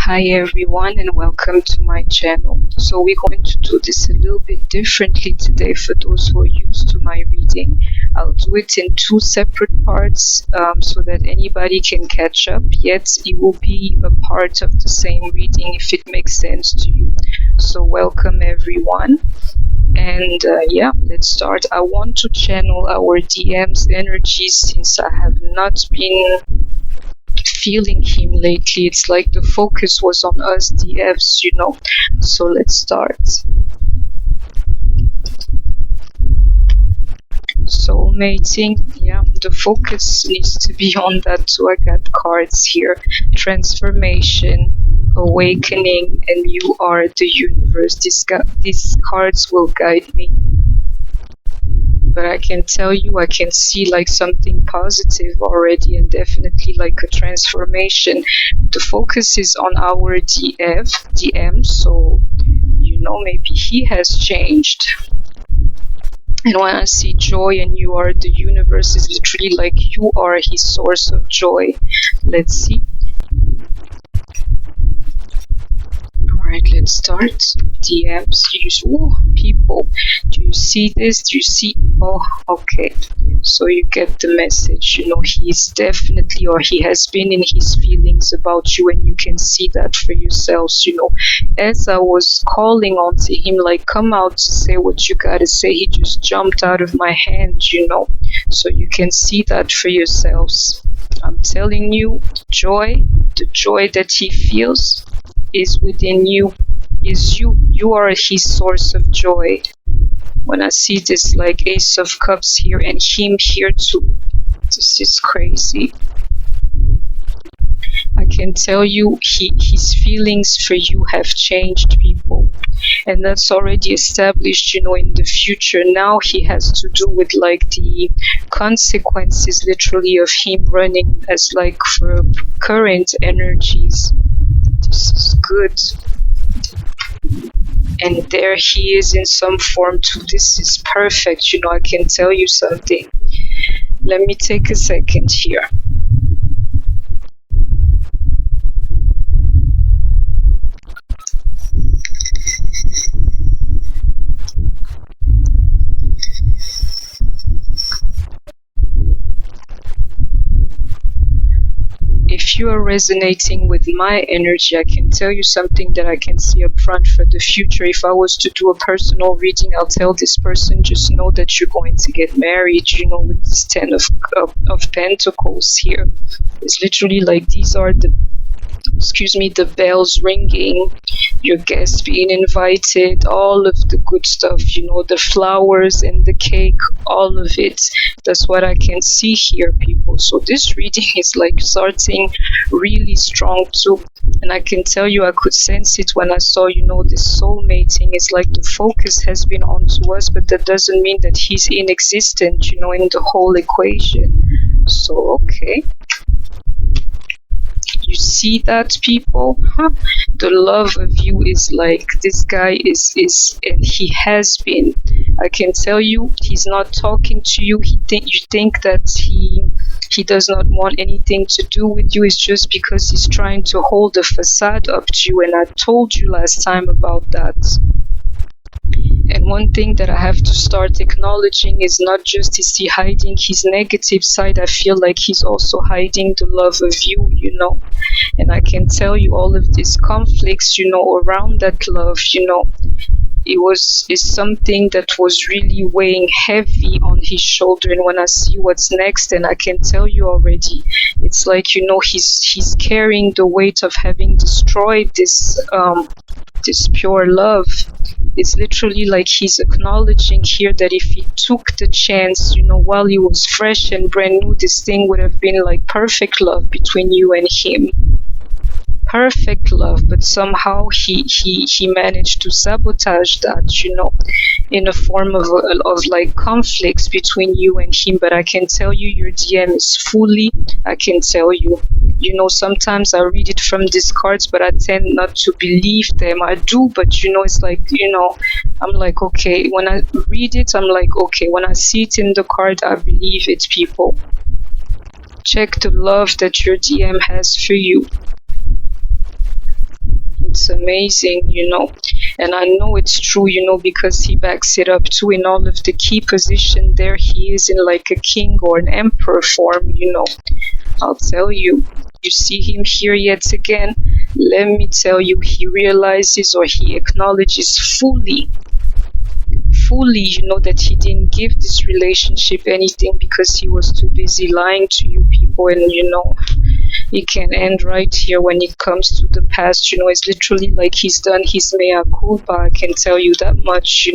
Hi everyone and welcome to my channel. So we're going to do this a little bit differently today for those who are used to my reading. I'll do it in two separate parts so that anybody can catch up, yet it will be a part of the same reading if it makes sense to you. So welcome everyone. And yeah, let's start. I want to channel our DM's energies since I have not been feeling him lately. It's like the focus was on us DFs, so let's start. Soulmating, yeah, the focus needs to be on that too. I got cards here: transformation, awakening, and you are the universe. These cards will guide me, but I can tell you, I can see like something positive already, and definitely like a transformation. The focus is on our DM, so maybe he has changed. And when I see joy and you are the universe, is literally like you are his source of joy. Let's see. Alright, let's start. DMs, people, do you see this? Do you see? Oh, okay. So you get the message. He's definitely, or he has been in his feelings about you, and you can see that for yourselves. As I was calling on to him, like, come out to say what you gotta say, he just jumped out of my hand, So you can see that for yourselves. I'm telling you, the joy that he feels is within you, is you. You are his source of joy. When I see this like Ace of Cups here and him here too, this is crazy. I can tell you his feelings for you have changed, people, and that's already established, in the future. Now he has to do with like the consequences literally of him running as like for current energies. This is good. And there he is in some form too. This is perfect. I can tell you something. Let me take a second here. If you are resonating with my energy, I can tell you something that I can see up front for the future. If I was to do a personal reading, I'll tell this person, just know that you're going to get married, with this 10 of Pentacles here. It's literally like these are the bells ringing, your guests being invited, all of the good stuff, the flowers and the cake, all of it. That's what I can see here, people. So this reading is like starting really strong too. And I can tell you, I could sense it when I saw, this soulmating. It's like the focus has been onto us, but that doesn't mean that he's inexistent, in the whole equation. So, okay. You see that, people? The love of you is like, this guy is and he has been. I can tell you, he's not talking to you. You think that he does not want anything to do with you. It's just because he's trying to hold a facade up to you, and I told you last time about that. And one thing that I have to start acknowledging is not just is he hiding his negative side, I feel like he's also hiding the love of you, And I can tell you all of these conflicts, around that love, is something that was really weighing heavy on his shoulder. And when I see what's next, and I can tell you already, it's like, he's carrying the weight of having destroyed this pure love. It's literally like he's acknowledging here that if he took the chance, while he was fresh and brand new, this thing would have been like perfect love between you and him. Perfect love, but somehow he managed to sabotage that, in a form of like conflicts between you and him. But I can tell you, your DM is fully, I can tell you, sometimes I read it from these cards, but I tend not to believe them. I do, but it's like, I'm like, okay, when I read it, I'm like, okay, when I see it in the card, I believe it, people. Check the love that your DM has for you. It's amazing, and I know it's true, because he backs it up too in all of the key position there. He is in like a king or an emperor form, I'll tell you. You see him here yet again. Let me tell you, he realizes or he acknowledges fully, that he didn't give this relationship anything because he was too busy lying to you people. And it can end right here when it comes to the past. It's literally like he's done his mea culpa. I can tell you that much.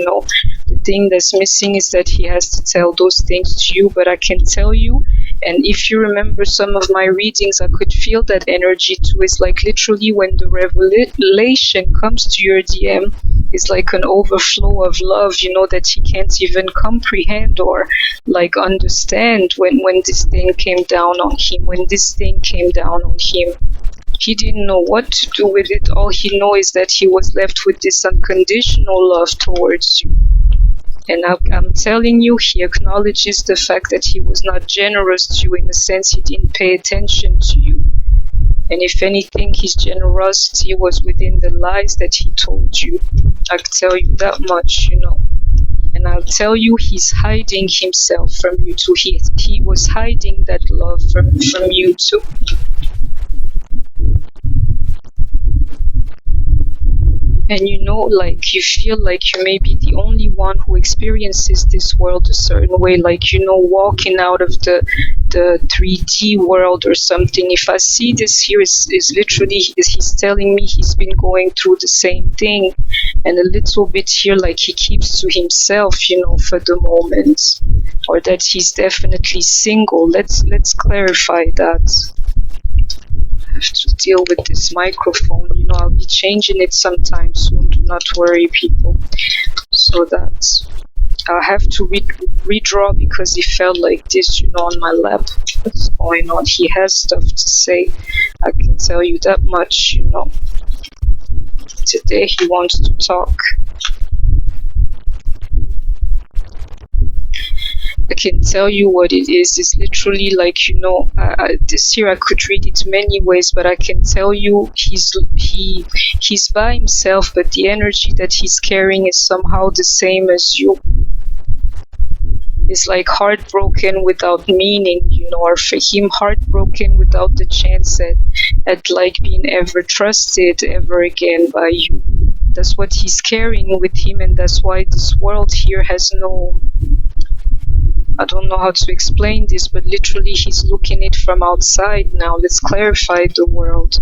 The thing that's missing is that he has to tell those things to you. But I can tell you, and if you remember some of my readings, I could feel that energy too. It's like literally when the revelation comes to your DM, it's like an overflow of love, that he can't even comprehend or like understand when this thing came down on him. When this thing came down on him, he didn't know what to do with it. All he knows is that he was left with this unconditional love towards you. And I'm telling you, he acknowledges the fact that he was not generous to you. In a sense, he didn't pay attention to you. And if anything, his generosity was within the lies that he told you. I can tell you that much, And I'll tell you, he's hiding himself from you too. He was hiding that love from you too. And like you feel like you may be the only one who experiences this world a certain way, like walking out of the 3D world or something. If I see this here, is literally he's telling me he's been going through the same thing, and a little bit here like he keeps to himself, for the moment, or that he's definitely single. Let's clarify that. Have to deal with this microphone. I'll be changing it sometime soon. Do not worry, people. So that I have to redraw because he felt like this, on my lap. What's going on? He has stuff to say. I can tell you that much, Today he wants to talk. I can tell you what it is. It's literally like, this year I could read it many ways, but I can tell you he's by himself, but the energy that he's carrying is somehow the same as you. It's like heartbroken without meaning, or for him heartbroken without the chance at like being ever trusted ever again by you. That's what he's carrying with him, and that's why this world here has no... I don't know how to explain this, but literally he's looking it from outside now. Let's clarify the world.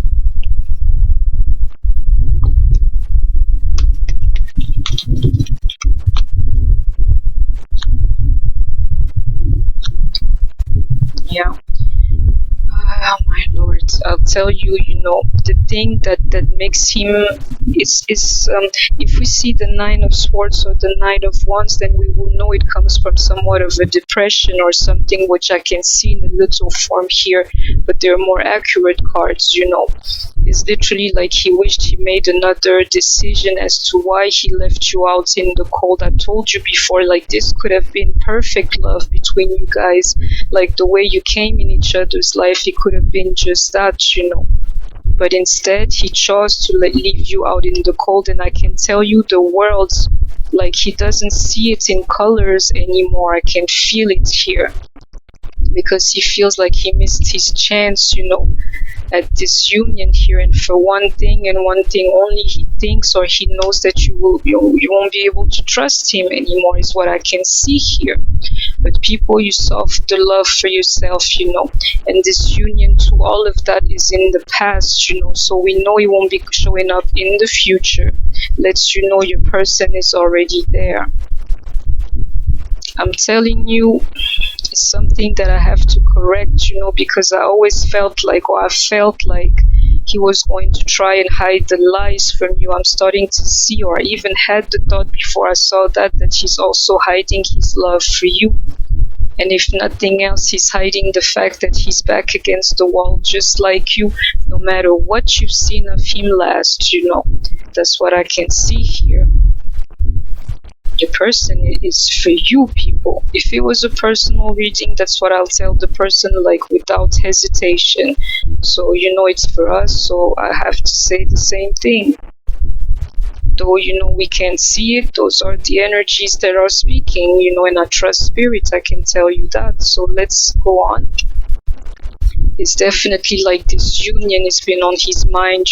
Yeah. Oh my lord, I'll tell you, the thing that makes him is if we see the Nine of Swords or the Knight of Wands, then we will know it comes from somewhat of a depression or something, which I can see in a little form here, but they're more accurate cards, It's literally like he wished he made another decision as to why he left you out in the cold. I told you before, like this could have been perfect love between you guys, like the way you came in each other's life, it could have been just that, But instead, he chose to leave you out in the cold, and I can tell you the world, like he doesn't see it in colors anymore. I can feel it here. Because he feels like he missed his chance, at this union here, and for one thing and one thing only, he thinks or he knows that you won't be able to trust him anymore, is what I can see here. But people, you solved the love for yourself, and this union to all of that is in the past, so we know it won't be showing up in the future. Lets you know your person is already there. I'm telling you, it's something that I have to correct, because I always felt like he was going to try and hide the lies from you. I'm starting to see, or I even had the thought before I saw that he's also hiding his love for you. And if nothing else, he's hiding the fact that he's back against the wall just like you, no matter what you've seen of him last, That's what I can see here. The person is for you, people. If it was a personal reading, that's what I'll tell the person, like, without hesitation. So, it's for us, so I have to say the same thing. Though, we can't see it, those are the energies that are speaking, and I trust spirit, I can tell you that. So let's go on. It's definitely like this union has been on his mind,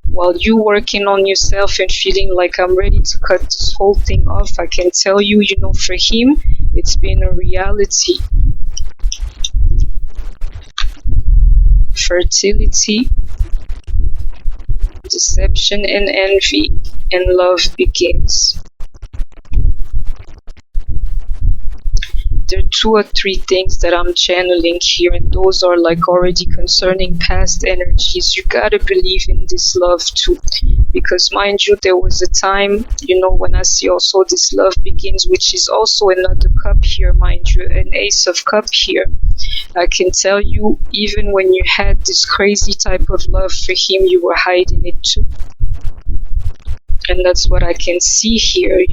while you working on yourself and feeling like I'm ready to cut this whole thing off. I can tell you, for him, it's been a reality. Fertility, deception and envy, and love begins. There are 2 or 3 things that I'm channeling here, and those are like already concerning past energies. You gotta believe in this love too, because mind you, there was a time, when I see also this love begins, which is also another cup here, mind you, an ace of cup here. I can tell you, even when you had this crazy type of love for him, you were hiding it too. And that's what I can see here,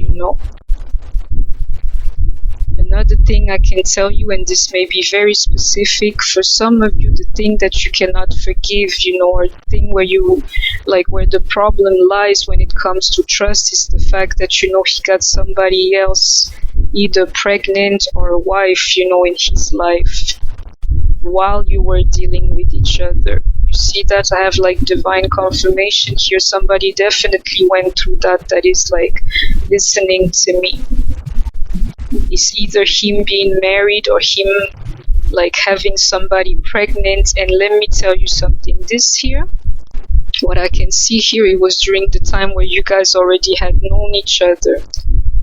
Another thing I can tell you, and this may be very specific for some of you, the thing that you cannot forgive, or the thing where where the problem lies when it comes to trust is the fact that, he got somebody else, either pregnant or a wife, in his life while you were dealing with each other. You see that? I have like divine confirmation here. Somebody definitely went through that is like listening to me. It's either him being married or him like having somebody pregnant. And let me tell you something, this here, what I can see here, it was during the time where you guys already had known each other.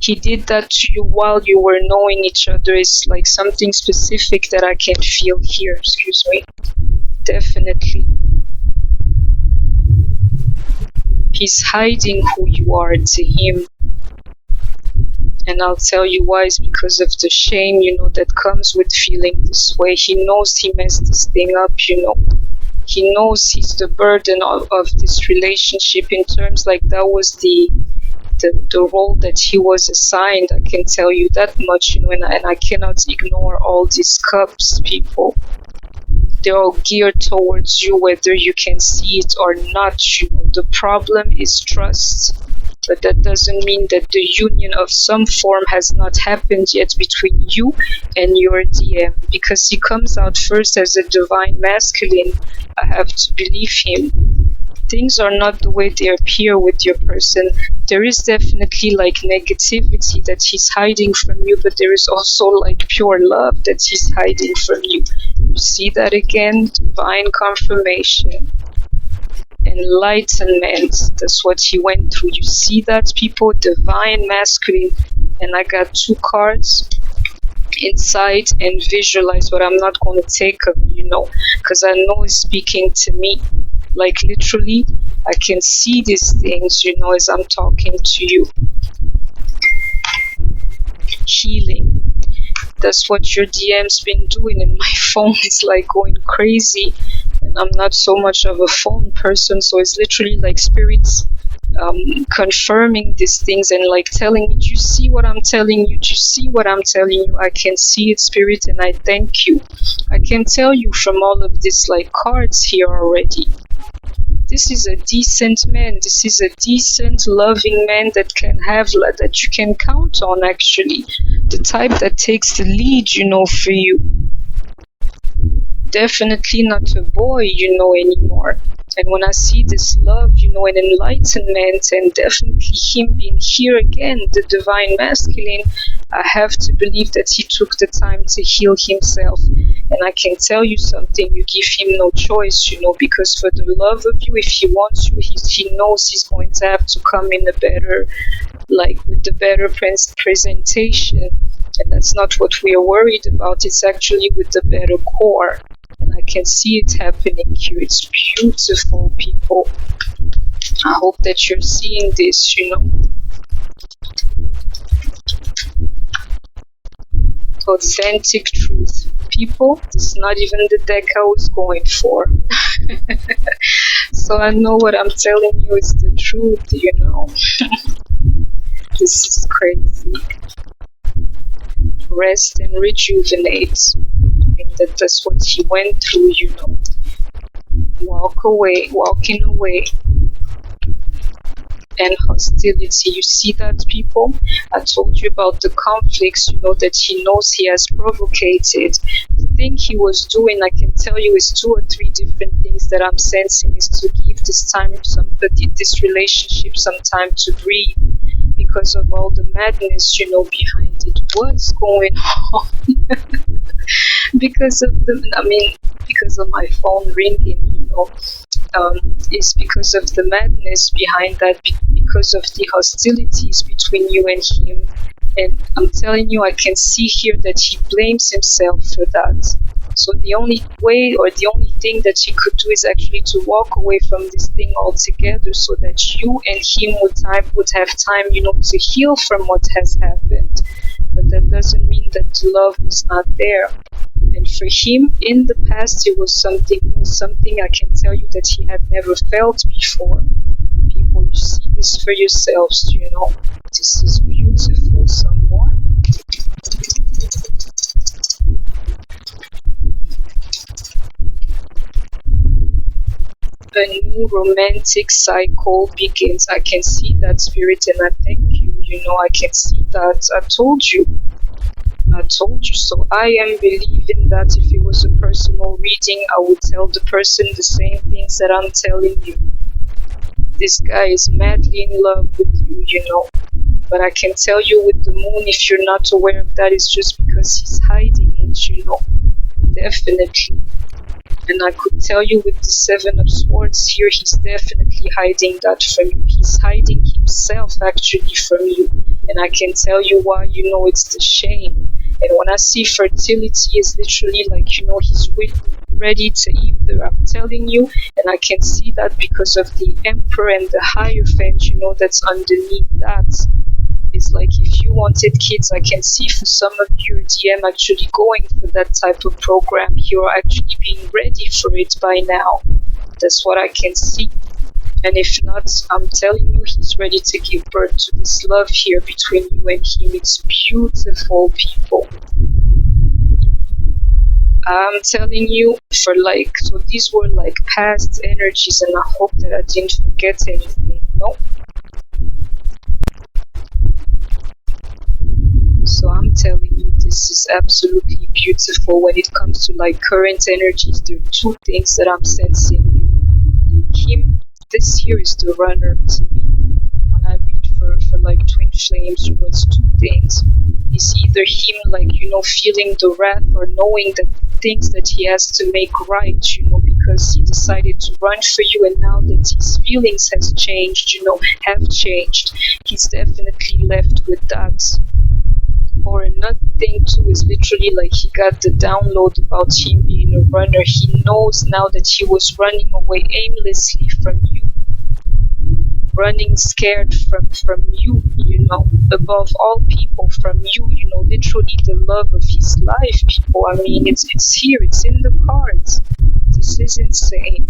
He did that to you while you were knowing each other. It's like something specific that I can feel here. Excuse me. Definitely. He's hiding who you are to him. And I'll tell you why. It's because of the shame, that comes with feeling this way. He knows he messed this thing up, He knows he's the burden of this relationship, in terms like that was the role that he was assigned. I can tell you that much, and I cannot ignore all these cups, people. They're all geared towards you, whether you can see it or not. The problem is trust. But that doesn't mean that the union of some form has not happened yet between you and your DM, because he comes out first as a divine masculine. I have to believe him. Things are not the way they appear with your person. There is definitely like negativity that he's hiding from you, but there is also like pure love that he's hiding from you. You see that again? Divine confirmation. Enlightenment. That's what he went through. You see that, people? Divine masculine. And I got 2 cards. Insight and visualize, but I'm not going to take them, because I know it's speaking to me. Like literally, I can see these things, as I'm talking to you. Healing. That's what your DM's been doing, and my phone is like going crazy. And I'm not so much of a phone person, so it's literally like spirits confirming these things and like telling me, do you see what I'm telling you? Do you see what I'm telling you? I can see it, spirit, and I thank you. I can tell you from all of these like cards here already. This is a decent man. This is a decent, loving man that can have, that you can count on, actually. The type that takes the lead, for you. Definitely not a boy, anymore. And when I see this love, and enlightenment, and definitely him being here again, the divine masculine, I have to believe that he took the time to heal himself. And I can tell you something, you give him no choice, because for the love of you, if he wants you, he knows he's going to have to come in a better, with the better presentation. And that's not what we are worried about. It's actually with the better core. And I can see it happening here. It's beautiful, people. I hope that you're seeing this, Authentic truth. People, this is not even the deck I was going for. So I know what I'm telling you is the truth, This is crazy. Rest and rejuvenate. I think that's what he went through, walking away. And hostility. You see that, people? I told you about the conflicts, that he knows he has provocated. The thing he was doing, I can tell you, is 2 or 3 different things that I'm sensing, is to give this relationship some time to breathe because of all the madness, behind it. What's going on? because of my phone ringing, is because of the madness behind that, because of the hostilities between you and him. And I'm telling you, I can see here that he blames himself for that. So the only way, or the only thing that he could do, is actually to walk away from this thing altogether, so that you and him would have time, to heal from what has happened. But that doesn't mean that the love was not there. And for him, in the past, it was something I can tell you that he had never felt before. People, you see this for yourselves, This is beautiful. Some more. A new romantic cycle begins. I can see that, Spirit, and I thank you. I can see that. I told you. So I am believing that if it was a personal reading, I would tell the person the same things that I'm telling you. This guy is madly in love with you, But I can tell you, with the moon, if you're not aware of that, it's just because he's hiding it, Definitely. And I could tell you, with the 7 of Swords here, he's definitely hiding that from you. He's hiding himself, actually, from you. And I can tell you why, it's the shame. And when I see fertility, is literally like, he's ready to either, I'm telling you, and I can see that because of the Emperor and the Hierophant, that's underneath that. It's like, if you wanted kids, I can see for some of your DM actually going for that type of program. You're actually being ready for it by now. That's what I can see. And if not, I'm telling you, he's ready to give birth to this love here between you and him. It's beautiful, people. I'm telling you, so these were like past energies, and I hope that I didn't forget anything. No. So I'm telling you, this is absolutely beautiful. When it comes to current energies, there are 2 things that I'm sensing. Him, this here is the runner to me. When I read for twin flames, it's 2 things. It's either him feeling the wrath, or knowing the things that he has to make right, because he decided to run for you, and now that his feelings have changed, he's definitely left with that. Or another thing too is literally he got the download about him being a runner. He knows now that he was running away aimlessly from you, running scared from you, above all people, from you, literally the love of his life, people. I mean, it's here, it's in the cards. This is insane.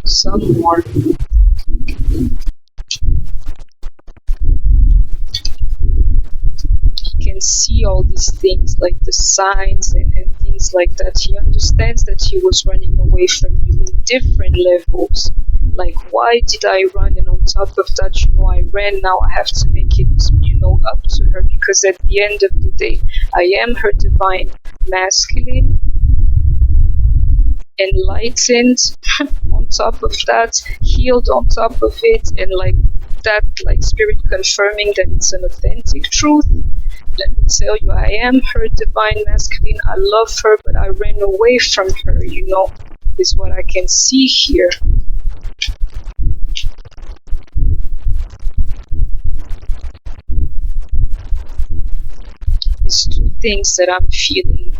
Some more. Can see all these things, like the signs and things like that. He understands that he was running away from you in different levels. Like, why did I run? And on top of that, I ran. Now I have to make it, up to her, because at the end of the day, I am her divine masculine, enlightened on top of that, healed on top of it, and spirit confirming that it's an authentic truth. Let me tell you, I am her divine masculine. I love her, but I ran away from her, is what I can see here. It's 2 things that I'm feeling.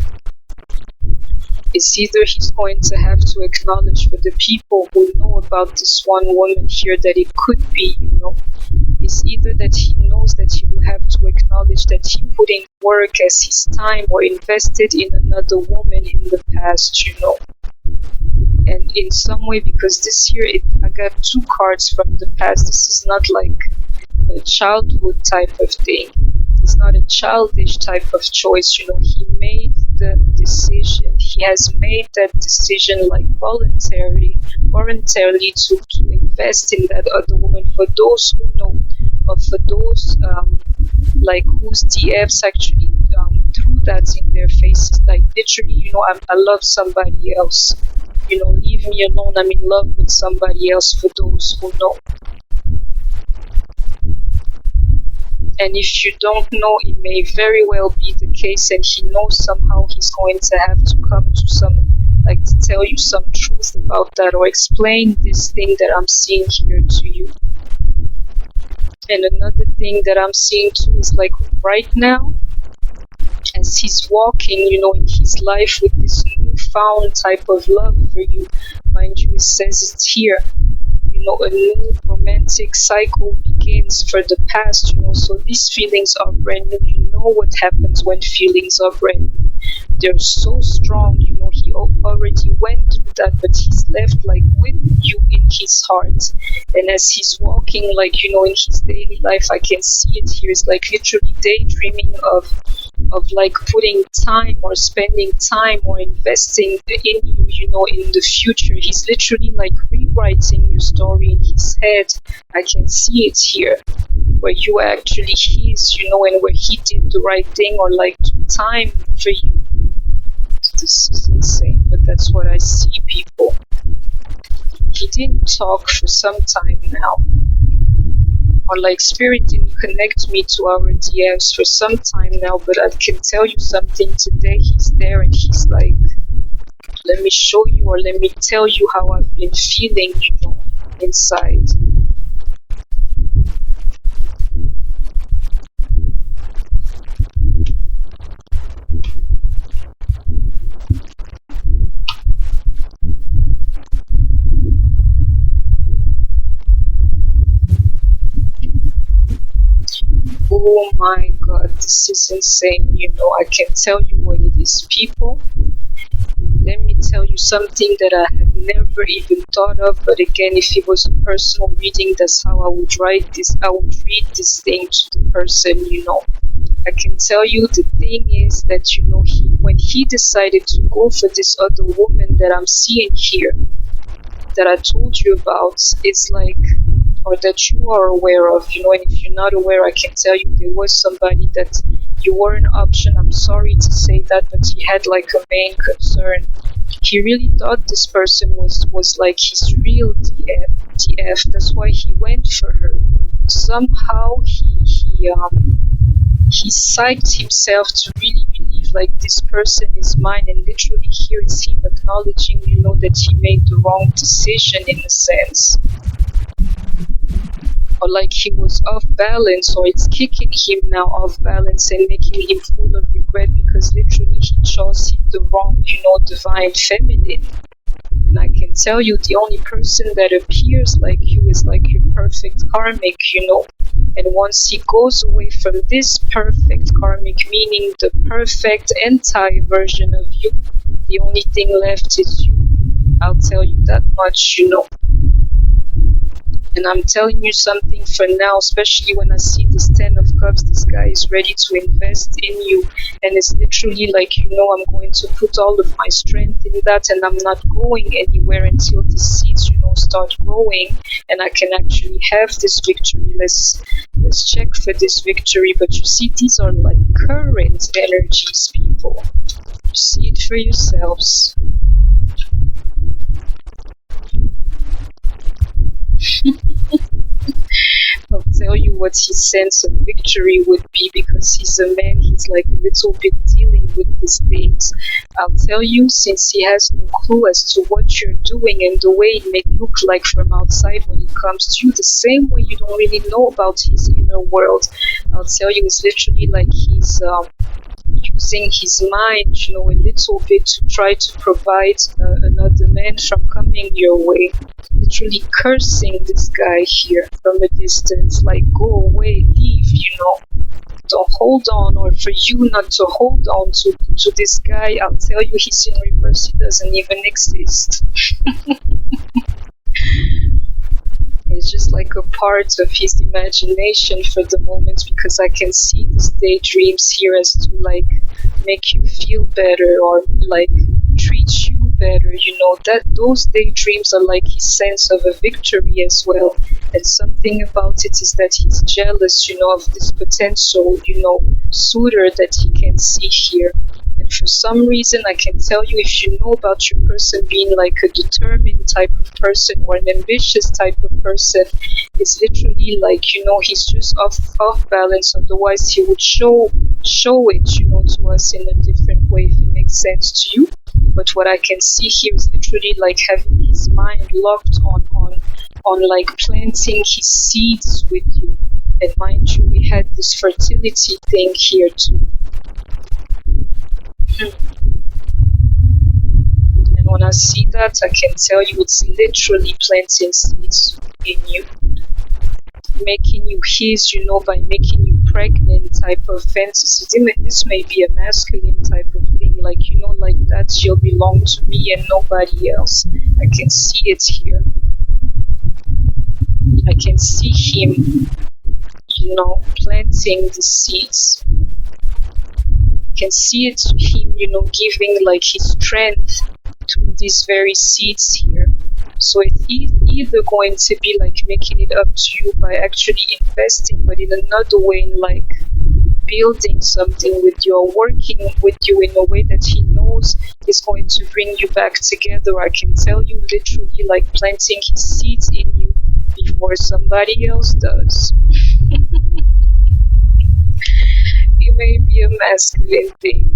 It's either he's going to have to acknowledge, for the people who know about this one woman here, that it could be, It's either that he knows that he will have to acknowledge that he put in work as his time, or invested in another woman in the past, And in some way, because this year I got 2 cards from the past. This is not a childhood type of thing. It's not a childish type of choice. He made the decision. He has made that decision like voluntarily to invest in that other woman. For those who know, or for those like whose DFs actually threw that in their faces, like literally, I love somebody else. Leave me alone. I'm in love with somebody else, for those who know. And if you don't know, it may very well be the case, and he knows somehow he's going to have to come to to tell you some truth about that, or explain this thing that I'm seeing here to you. And another thing that I'm seeing too is like right now, as he's walking, in his life with this newfound type of love for you. Mind you, it says it's here. A new romantic cycle begins for the past, so these feelings are brand new. You know what happens when feelings are brand new. They're so strong, he already went through that, but he's left like with you in his heart. And as he's walking, like, in his daily life, I can see it here. It's like literally daydreaming of like putting time or spending time or investing in you, in the future. He's literally like rewriting your story in his head. I can see it here, where you are actually his, and where he did the right thing or like took time for you. This is insane, but that's what I see, people. He didn't talk for some time now. Or like spirit didn't connect me to our DMs for some time now, but I can tell you something today. He's there and he's like, let me show you, or let me tell you how I've been feeling, inside. Oh my god, this is insane. I can tell you what it is, people. Let me tell you something that I have never even thought of, but again, if it was a personal reading, that's how I would write this. I would read this thing to the person, I can tell you the thing is that, when he decided to go for this other woman that I'm seeing here, that I told you about, it's like, or that you are aware of, and if you're not aware, I can tell you there was somebody that you were an option. I'm sorry to say that, but he had like a main concern. He really thought this person was like his real DF. That's why he went for her. Somehow he psyched himself to really believe like this person is mine, and literally here is him acknowledging, that he made the wrong decision in a sense. Or like he was off balance, or it's kicking him now off balance and making him full of regret, because literally he chose the wrong, divine feminine. And I can tell you the only person that appears like you is like your perfect karmic, And once he goes away from this perfect karmic, meaning the perfect anti-version of you, the only thing left is you. I'll tell you that much, And I'm telling you something for now, especially when I see this 10 of Cups, this guy is ready to invest in you. And it's literally like, I'm going to put all of my strength in that, and I'm not going anywhere until the seeds, start growing and I can actually have this victory. Let's check for this victory. But you see, these are like current energies, people. You see it for yourselves. I'll tell you what his sense of victory would be, because he's a man, he's like a little bit dealing with these things. I'll tell you, since he has no clue as to what you're doing and the way it may look like from outside when it comes to you, the same way you don't really know about his inner world, I'll tell you, it's literally like he's using his mind, a little bit to try to provide another man from coming your way. Literally cursing this guy here from a distance, like, go away, leave, don't hold on, or for you not to hold on to this guy. I'll tell you, he's in reverse, he doesn't even exist. It's just like a part of his imagination for the moment, because I can see these daydreams here as to like make you feel better or like treat you better, that those daydreams are like his sense of a victory as well. And something about it is that he's jealous, of this potential, suitor that he can see here. And for some reason, I can tell you, if you know about your person being like a determined type of person or an ambitious type of person, it's literally like, he's just off balance. Otherwise, he would show it, to us in a different way, if it makes sense to you. But what I can see here is literally like having his mind locked on like planting his seeds with you. And mind you, we had this fertility thing here too. And when I see that, I can tell you it's literally planting seeds in you, making you his, by making you pregnant type of fantasy. This may be a masculine type of thing, like, like that she'll belong to me and nobody else. I can see it here. I can see him, planting the seeds. I can see it him, giving like his strength to these very seeds here. So it's either going to be like making it up to you by actually investing, but in another way, in like building something with you or working with you in a way that he knows is going to bring you back together. I can tell you literally like planting his seeds in you before somebody else does. It may be a masculine thing,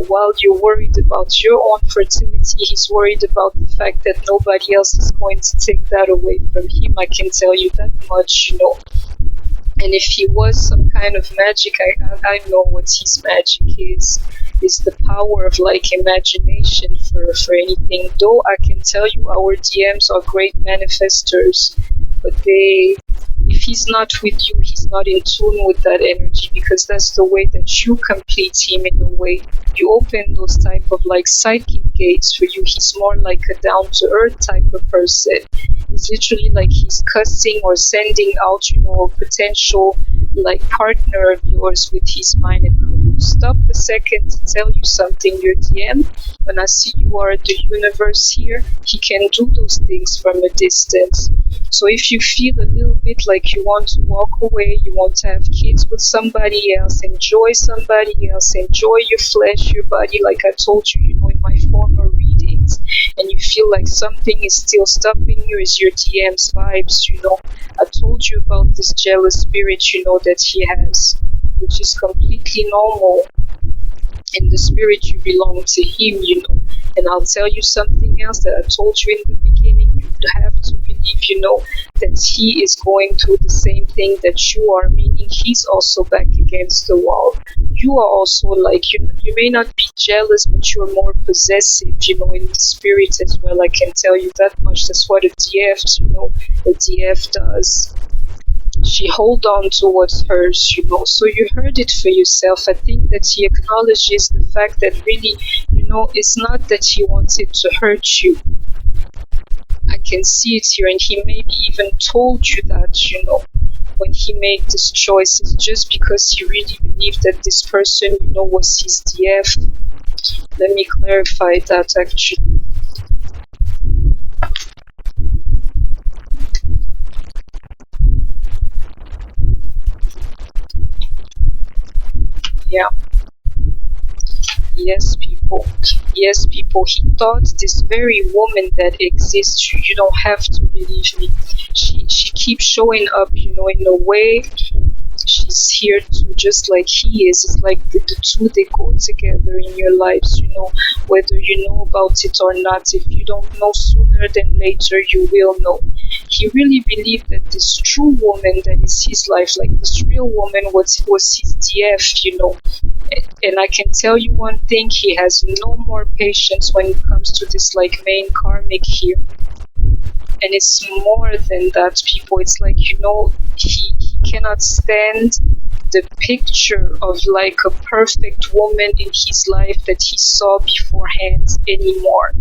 while you're worried about your own fertility, he's worried about the fact that nobody else is going to take that away from him. I can tell you that much, And if he was some kind of magic, I know what his magic is the power of like imagination for anything. Though I can tell you our DMs are great manifestors, but if he's not with you, he's not in tune with that energy, because that's the way that you complete him in a way. You open those type of like psychic gates for you. He's more like a down-to-earth type of person. It's literally like he's cussing or sending out, a potential like partner of yours with his mind. And I will stop a second to tell you something, your DM. When I see you are the universe here, he can do those things from a distance. So if you feel a little bit like you want to walk away, you want to have kids with somebody else, enjoy somebody else, enjoy your flesh, your body, like I told you, in my former readings, and you feel like something is still stopping you, is your DM's vibes, I told you about this jealous spirit, that he has, which is completely normal. In the spirit, you belong to him, And I'll tell you something else that I told you in the beginning. You have to believe, that he is going through the same thing that you are, meaning he's also back against the wall. You are also like, you may not be jealous, but you're more possessive, in the spirit as well. I can tell you that much. That's what a DF, a DF does. She hold on to what's hers, so you heard it for yourself. I think that he acknowledges the fact that really, it's not that he wanted to hurt you. I can see it here, and he maybe even told you that, when he made this choice. It's just because he really believed that this person, was his DF. Let me clarify that actually. Yeah. Yes, people. He thought this very woman that exists, you don't have to believe me. She keeps showing up, in a way. She's here to, just like he is. It's like the two, they go together in your lives, whether you know about it or not. If you don't know, sooner than later you will know. He really believed that this true woman that is his life, like this real woman was his DF, And I can tell you one thing, he has no more patience when it comes to this like main karmic here. And it's more than that, people. It's like, he cannot stand the picture of like a perfect woman in his life that he saw beforehand anymore.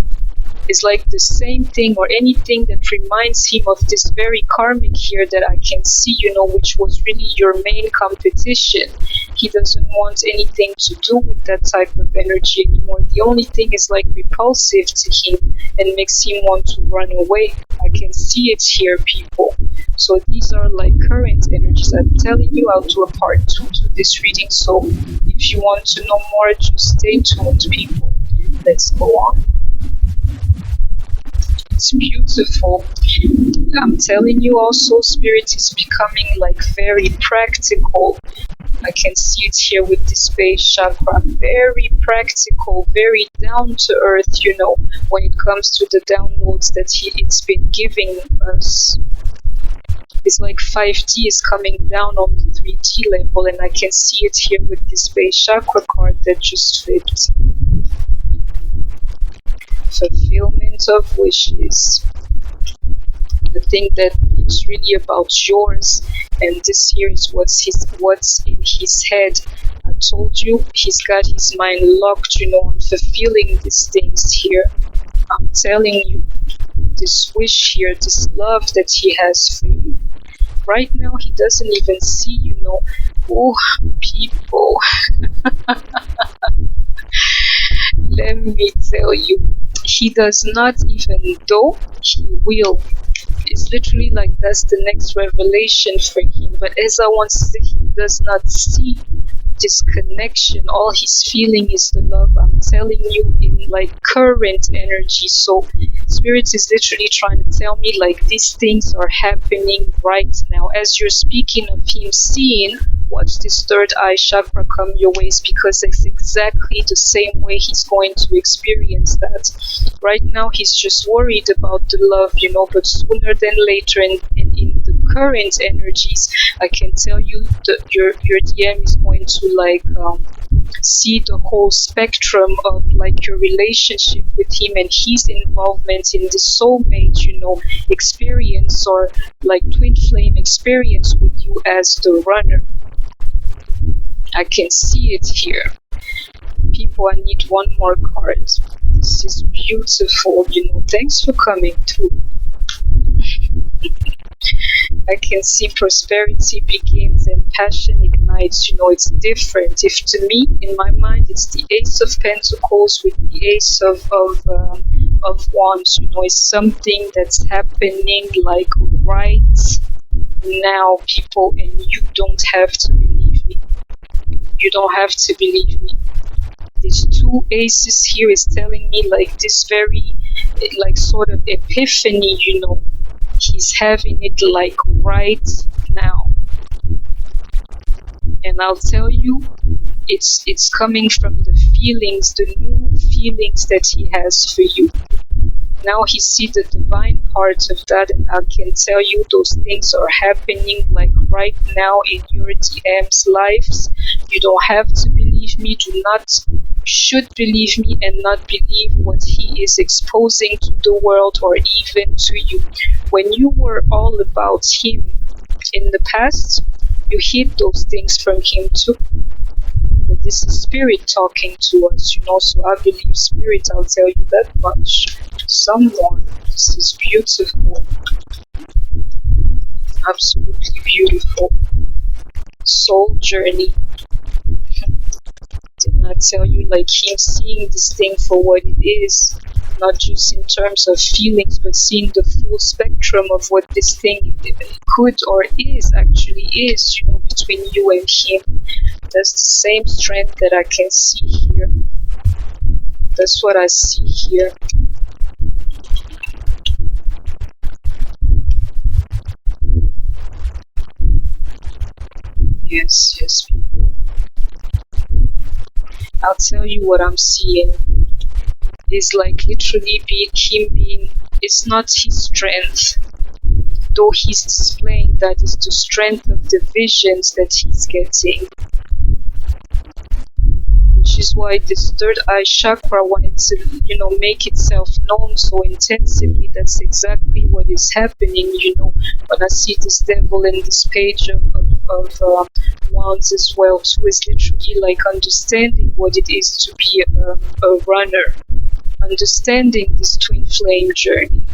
It's like the same thing or anything that reminds him of this very karmic here that I can see, which was really your main competition. He doesn't want anything to do with that type of energy anymore. The only thing is like repulsive to him and makes him want to run away. I can see it here, people. So these are like current energies. I'm telling you, I'll do a part 2 to this reading. So if you want to know more, just stay tuned, people. Let's go on. It's beautiful. I'm telling you also, Spirit is becoming like very practical. I can see it here with this base chakra. Very practical, very down to earth, when it comes to the downloads that it's been giving us. It's like 5D is coming down on the 3D level, and I can see it here with this base chakra card that just flipped. Fulfillment of wishes. I think that it's really about yours, and this here is what's in his head. I told you he's got his mind locked, on fulfilling these things here. I'm telling you, this wish here, this love that he has for you. Right now, he doesn't even see, oh, people. Let me tell you, he does not even, though he will. It's literally like that's the next revelation for him. But as I once said, he does not see this connection. All he's feeling is the love. I'm telling you, in like current energy. So Spirit is literally trying to tell me like these things are happening right now. As you're speaking of him seeing, watch this third eye chakra come your ways, because it's exactly the same way he's going to experience that. Right now he's just worried about the love, but sooner than later, and in the current energies, I can tell you that your DM is going to like see the whole spectrum of like your relationship with him and his involvement in the soulmate, experience, or like twin flame experience with you as the runner. I can see it here. People, I need one more card. This is beautiful, Thanks for coming through. I can see prosperity begins and passion ignites. It's different. If to me, in my mind, it's the Ace of Pentacles with the Ace of Wands. It's something that's happening like right now, people, and you don't have to believe me. You don't have to believe me. These two aces here is telling me like this very, like sort of epiphany, He's having it like right now. And I'll tell you, it's coming from the feelings, the new feelings that he has for you. Now he sees the divine part of that, and I can tell you those things are happening like right now in your DM's lives. You don't have to believe me. Should believe me and not believe what he is exposing to the world or even to you. When you were all about him in the past, you hid those things from him too. But this is Spirit talking to us, so I believe Spirit, I'll tell you that much. Someone, this is beautiful. Absolutely beautiful. Soul journey. Didn't I tell you, like him seeing this thing for what it is, not just in terms of feelings, but seeing the full spectrum of what this thing could or actually is, between you and him. That's the same strength that I can see here. That's what I see here. Yes, people. I'll tell you what I'm seeing. It's like literally it's not his strength. Though he's displaying that, is the strength of the visions that he's getting. Which is why this third eye chakra wanted to, make itself known so intensively. That's exactly what is happening, when I see this devil in this page of wands as well, too, is literally like understanding what it is to be a runner. understanding this twin flame journey.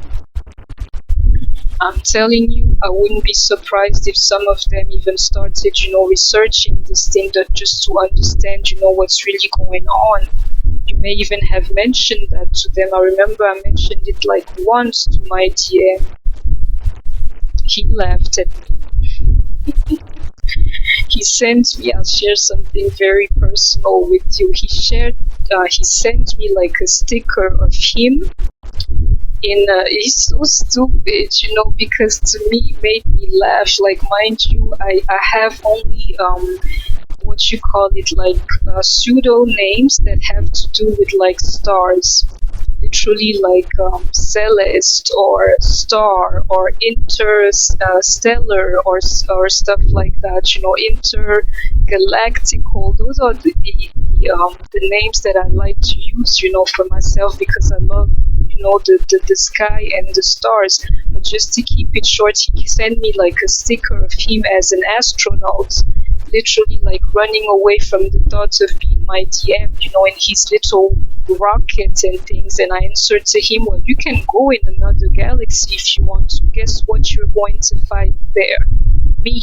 I'm telling you, I wouldn't be surprised if some of them even started, researching this thing just to understand, what's really going on. You may even have mentioned that to them. I remember I mentioned it like once to my DM. He laughed at me. He sent me, I'll share something very personal with you. He sent me like a sticker of him he's so stupid, because to me it made me laugh. Like, mind you, I have only what you call it, like pseudo names that have to do with like stars, literally like Celeste or Star or Interstellar or stuff like that, intergalactical. Those are the names that I like to use, for myself, because I love the sky and the stars. But just to keep it short, he sent me like a sticker of him as an astronaut, literally like running away from the thoughts of being my DM, in his little rockets and things. And I answered to him, well, you can go in another galaxy if you want to. Guess what you're going to find there? Me.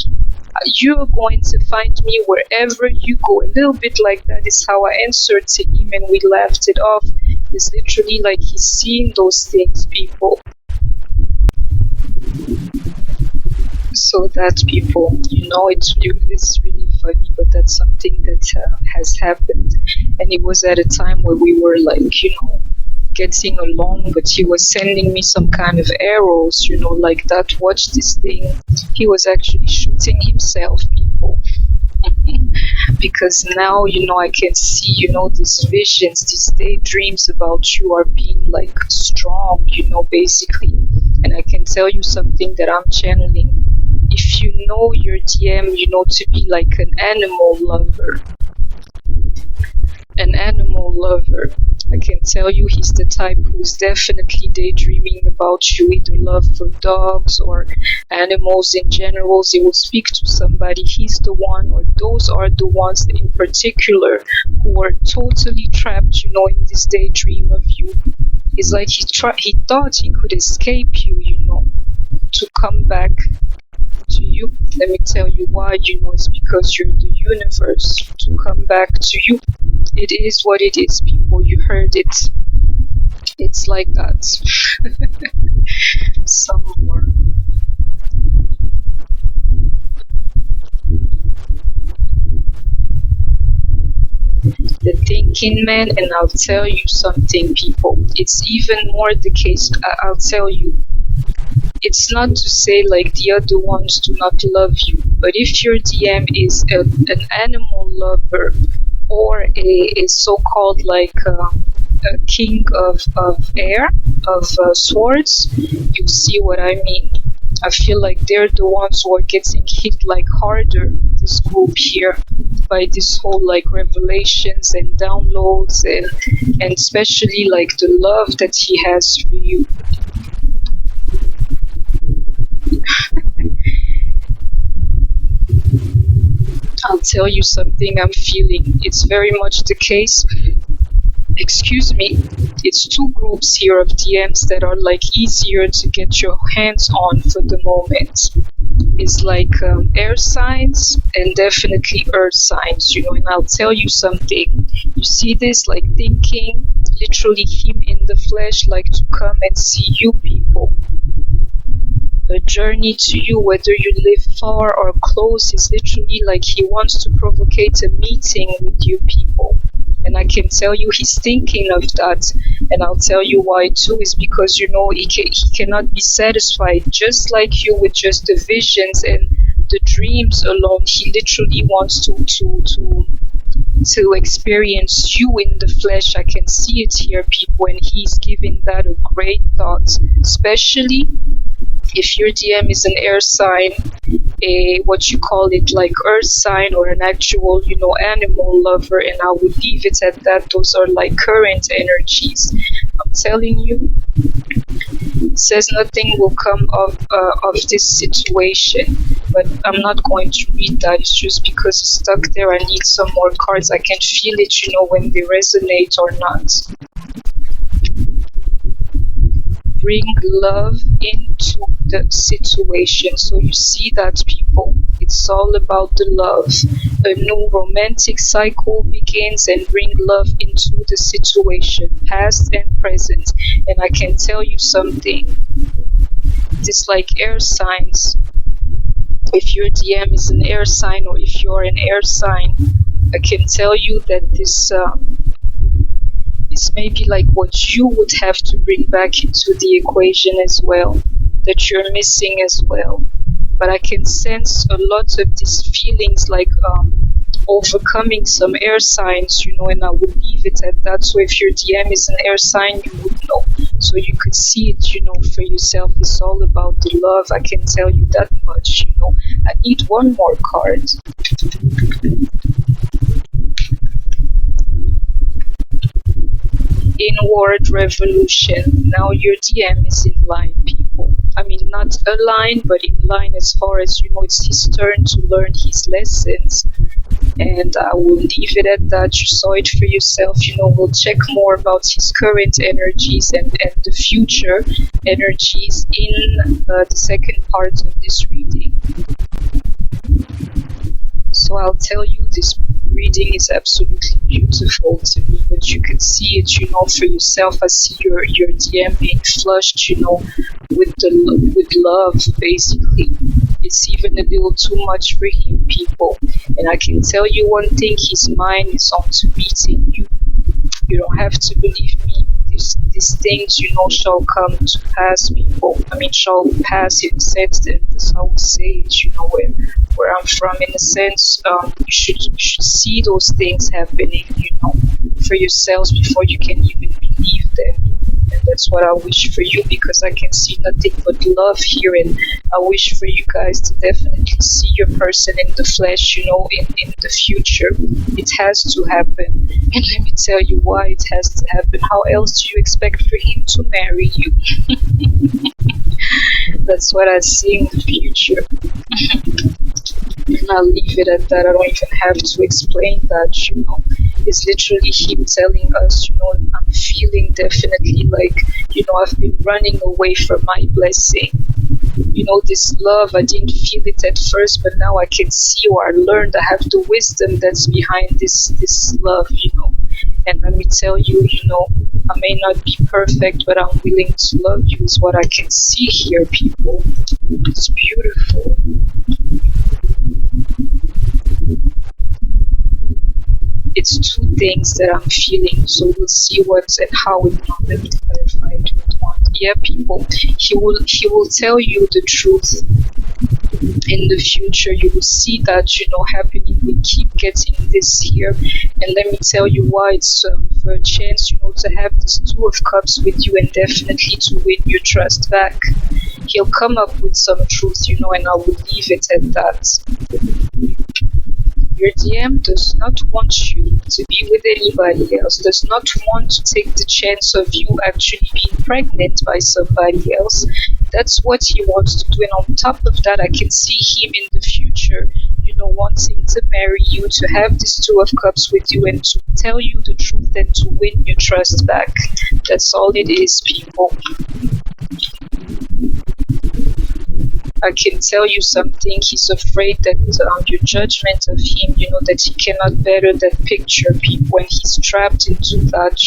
You're going to find me wherever you go. A little bit like that is how I answered to him, and we laughed it off. It's literally like he's seeing those things, people. So that, people, it's really funny, but that's something that has happened. And it was at a time where we were like, getting along, but he was sending me some kind of arrows, like that. Watch this thing. He was actually shooting himself, people. Because now, I can see, these visions, these daydreams about you are being like strong, basically. And I can tell you something that I'm channeling. If you know your DM, to be like an animal lover. I can tell you he's the type who's definitely daydreaming about you, either love for dogs or animals in general. They will speak to somebody. He's the one, or those are the ones in particular who are totally trapped, in this daydream of you. It's like he thought he could escape you, to come back to you. Let me tell you why, it's because you're the universe to come back to you. It is what it is, people. You heard it. It's like that. Some more. The thinking man, and I'll tell you something, people. It's even more the case. I'll tell you. It's not to say like the other ones do not love you, but if your DM is an animal lover, or a so-called like a king of air, of swords, you see what I mean. I feel like they're the ones who are getting hit like harder, this group here, by this whole like revelations and downloads, and especially like the love that he has for you. I'll tell you something I'm feeling. It's very much the case. Excuse me. It's two groups here of DMs that are like easier to get your hands on for the moment. It's like air signs and definitely earth signs, and I'll tell you something. You see this like thinking, literally him in the flesh, like to come and see you people. A journey to you, whether you live far or close, is literally like he wants to provocate a meeting with you people. And I can tell you he's thinking of that. And I'll tell you why too, is because, he cannot be satisfied just like you with just the visions and the dreams alone. He literally wants to experience you in the flesh. I can see it here, people, and he's giving that a great thought, especially if your DM is an air sign, what you call it, like earth sign, or an actual, animal lover, and I would leave it at that. Those are like current energies. I'm telling you, it says nothing will come of this situation, but I'm not going to read that. It's just because it's stuck there. I need some more cards. I can feel it, when they resonate or not. bring love into the situation. So you see that, people, it's all about the love. A new romantic cycle begins and bring love into the situation, past and present. And I can tell you something, it's like air signs. If your DM is an air sign, or if you're an air sign, I can tell you that this is maybe like what you would have to bring back into the equation as well, that you're missing as well. But I can sense a lot of these feelings like overcoming some air signs, and I would leave it at that. So if your DM is an air sign, you would know. So you could see it, for yourself. It's all about the love. I can tell you that much, I need one more card. Inward revolution. Now your DM is in line, people. I mean, not aligned, but in line as far as, it's his turn to learn his lessons. And I will leave it at that. You saw it for yourself. We'll check more about his current energies and the future energies in the second part of this reading. So I'll tell you, this reading is absolutely beautiful to me, but you can see it, for yourself. I see your DM being flushed, with love, basically. It's even a little too much for him, people. And I can tell you one thing, his mind is on to beating you. You don't have to believe me. These things, shall come to pass, people. I mean, shall pass in a sense that that's how we say it, where I'm from. In a sense, you should see those things happening, for yourselves before you can even believe them. And that's what I wish for you, because I can see nothing but love here. And I wish for you guys to definitely see your person in the flesh, in the future. It has to happen. And let me tell you why it has to happen. How else do you expect for him to marry you? That's what I see in the future. And I'll leave it at that. I don't even have to explain that, It's literally him telling us, I'm feeling definitely like, I've been running away from my blessing. This love, I didn't feel it at first, but now I can see, or I learned, I have the wisdom that's behind this love, And let me tell you, I may not be perfect, but I'm willing to love you, is what I can see here, people. It's beautiful. It's two things that I'm feeling, so we'll see what and how it will. Let me clarify it with one. Yeah, people, he will tell you the truth. In the future, you will see that, happening. We keep getting this here, and let me tell you why. It's for a chance, to have this Two of Cups with you, and definitely to win your trust back. He'll come up with some truth, and I will leave it at that. Your DM does not want you to be with anybody else, does not want to take the chance of you actually being pregnant by somebody else. That's what he wants to do. And on top of that, I can see him in the future, wanting to marry you, to have this Two of Cups with you, and to tell you the truth and to win your trust back. That's all it is, people. I can tell you something. He's afraid that your judgment of him, that he cannot better that picture, people, and he's trapped into that,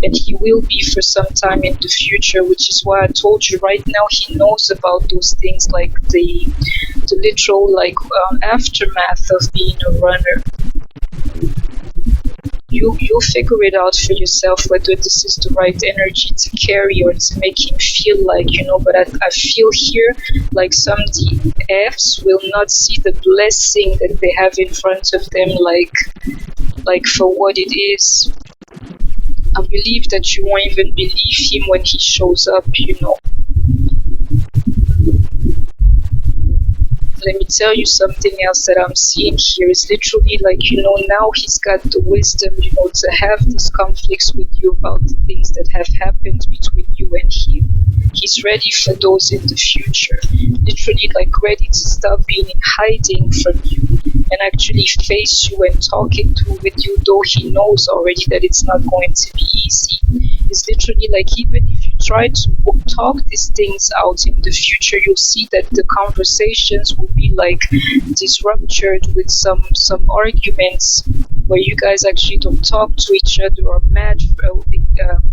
and he will be for some time in the future, which is why I told you right now he knows about those things, like the literal, aftermath of being a runner. You'll figure it out for yourself whether this is the right energy to carry or to make him feel like, but I feel here like some DFs will not see the blessing that they have in front of them, like for what it is. I believe that you won't even believe him when he shows up, Let me tell you something else that I'm seeing here. Is literally like, now he's got the wisdom, to have these conflicts with you about the things that have happened between you and him. He's ready for those in the future. literally like ready to stop being in hiding from you and actually face you and talk it through with you, though he knows already that it's not going to be easy. It's literally like even if you try to talk these things out in the future, you'll see that the conversations will be like disrupted with some arguments where you guys actually don't talk to each other or mad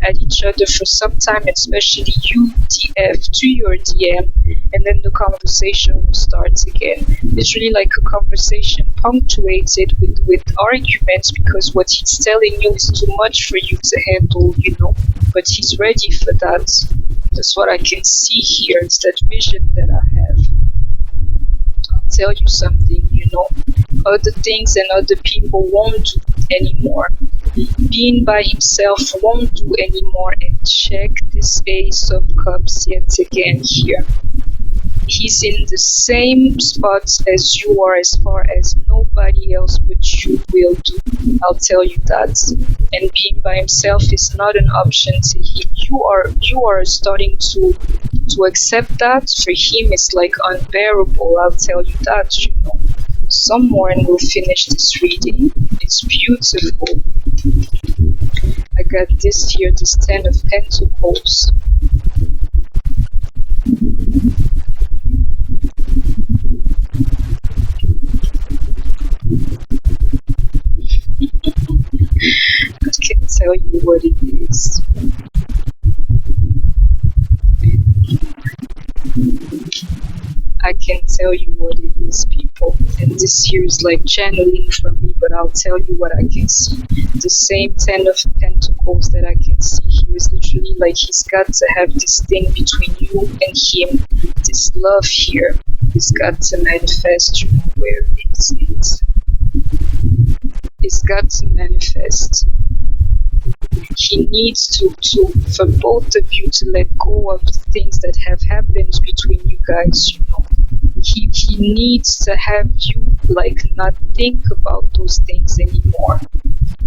at each other for some time, especially you DF to your DM, and then the conversation will start again. Literally like a conversation punctuated with arguments, because what he's telling you is too much for you to handle, you know, but he's ready for that. That's what I can see here. It's that vision that I have. I'll tell you something, you know, other things and other people won't do anymore. Being by himself won't do anymore. And check this Ace of Cups yet again here. He's in the same spot as you are, as far as nobody else but you will do. I'll tell you that. And being by himself is not an option to him. You are starting to accept that. For him it's like unbearable, I'll tell you that, you know. Someone will finish this reading. It's beautiful. I got this here, this 10 of Pentacles. I can tell you what it is. I can tell you what it is, people. And this here is like channeling from me, but I'll tell you what I can see. The same 10 of Pentacles that I can see here is literally like he's got to have this thing between you and him. This love here has got to manifest. You know, where is it? It's got to manifest. He needs to for both of you to let go of the things that have happened between you guys, you know. He needs to have you like not think about those things anymore.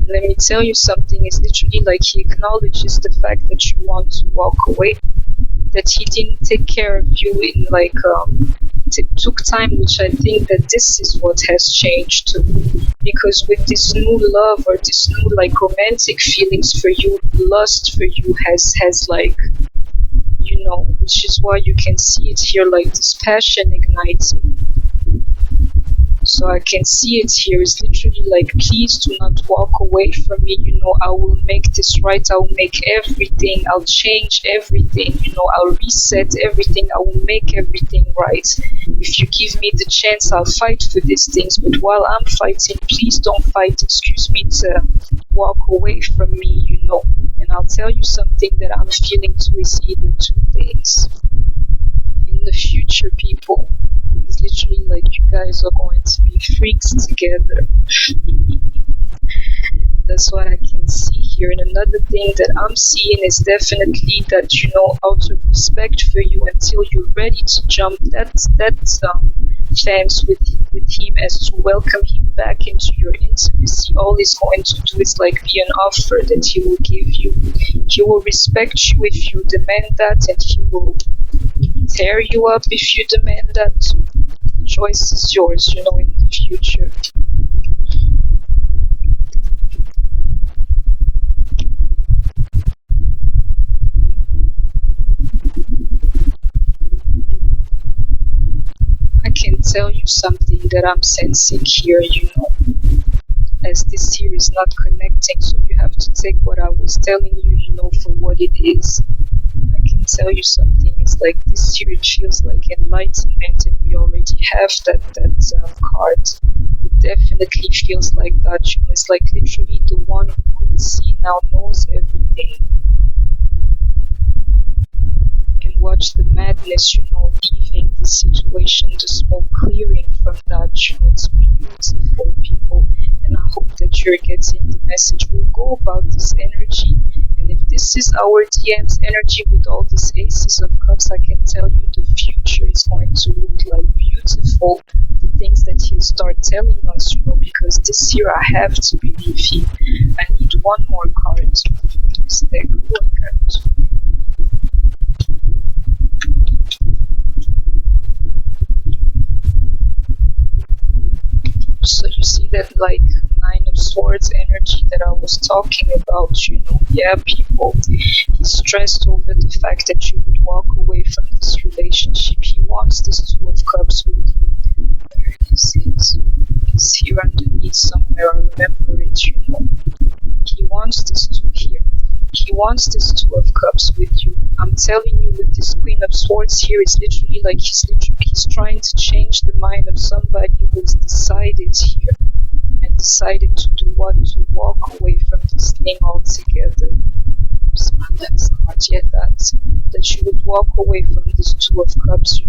Let me tell you something, it's literally like he acknowledges the fact that you want to walk away, that he didn't take care of you in like it took time, which I think that this is what has changed too. Because with this new love or this new like romantic feelings for you, lust for you has like, you know, which is why you can see it here like this passion igniting. So I can see it here is literally like, please do not walk away from me, you know, I will make this right, I will make everything, I'll change everything, you know, I'll reset everything, I will make everything right. If you give me the chance, I'll fight for these things, but while I'm fighting, please don't fight, excuse me, to walk away from me, you know. And I'll tell you something that I'm feeling too is either two things. In the future, people, it's literally like you guys are going to be freaks together. That's what I can see here. And another thing that I'm seeing is definitely that, you know, out of respect for you, until you're ready to jump that fence with him, as to welcome him back into your intimacy, all he's going to do is like be an offer that he will give you. He will respect you if you demand that, and he will tear you up if you demand that. The choice is yours, you know, in the future. I can tell you something that I'm sensing here, you know, as this here is not connecting, so you have to take what I was telling you, you know, for what it is. I can tell you something, it's like this here, it feels like enlightenment, and we already have that card. It definitely feels like that, you know, it's like literally the one who couldn't see now knows everything. And watch the madness, you know, leaving the situation, the smoke clearing from that, you know, it's beautiful, people. And I hope that you're getting the message. We'll go about this energy, and if this is our DM's energy with all these aces of cups, I can tell you the future is going to look like beautiful. The things that he'll start telling us, you know, because this year I have to believe him. I need one more card for this deck. Work out. So you see that like Nine of Swords energy that I was talking about, yeah, people, he's stressed over the fact that you would walk away from this relationship. He wants this Two of Cups with you. Where is it? It's here underneath somewhere, I remember it, He wants this two here. He wants this Two of Cups with you. I'm telling you, with this Queen of Swords here, it's literally like he's trying to change the mind of somebody who's decided here and decided to do what? To walk away from this thing altogether. That's not yet that you would walk away from this Two of Cups,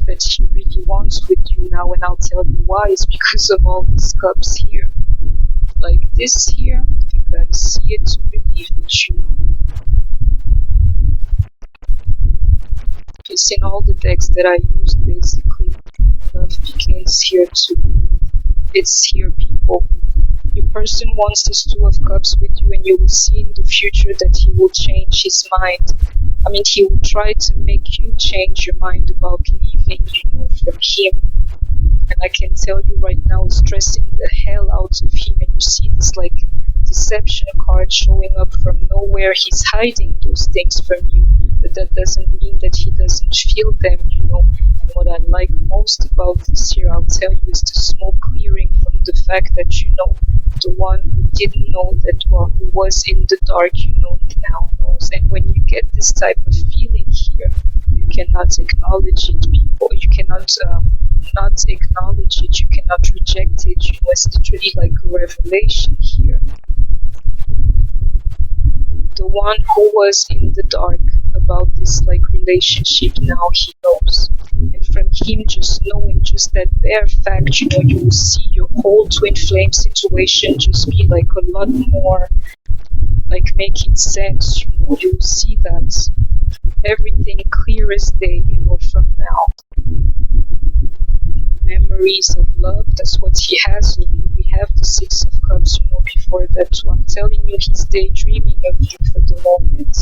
that he really wants with you now, and I'll tell you why. It's because of all these cups here. Like this here, you gotta see it to believe it, It's in all the decks that I used, basically. Love begins here too. It's here, people. Your person wants this Two of Cups with you, and you will see in the future that he will change his mind. I mean, he will try to make you change your mind about leaving, from him. And I can tell you right now, it's stressing the hell out of him. And you see this like deception card showing up from nowhere. He's hiding those things from you, but that doesn't mean that he doesn't feel them, And what I like most about this here, I'll tell you, is the smoke clearing from the fact that, the one who didn't know that, or who was in the dark, now knows. And when you get this type of feeling here, you cannot acknowledge it, people. You cannot not acknowledge it. You cannot reject it. It's literally like a revelation here. The one who was in the dark about this like relationship, now he knows. And from him just knowing just that bare fact, you will see your whole twin flame situation just be like a lot more like making sense. You will see that everything clear as day, from now. Memories of love, that's what he has. We have the Six of Cups, before that. So I'm telling you, he's daydreaming of you for the moment.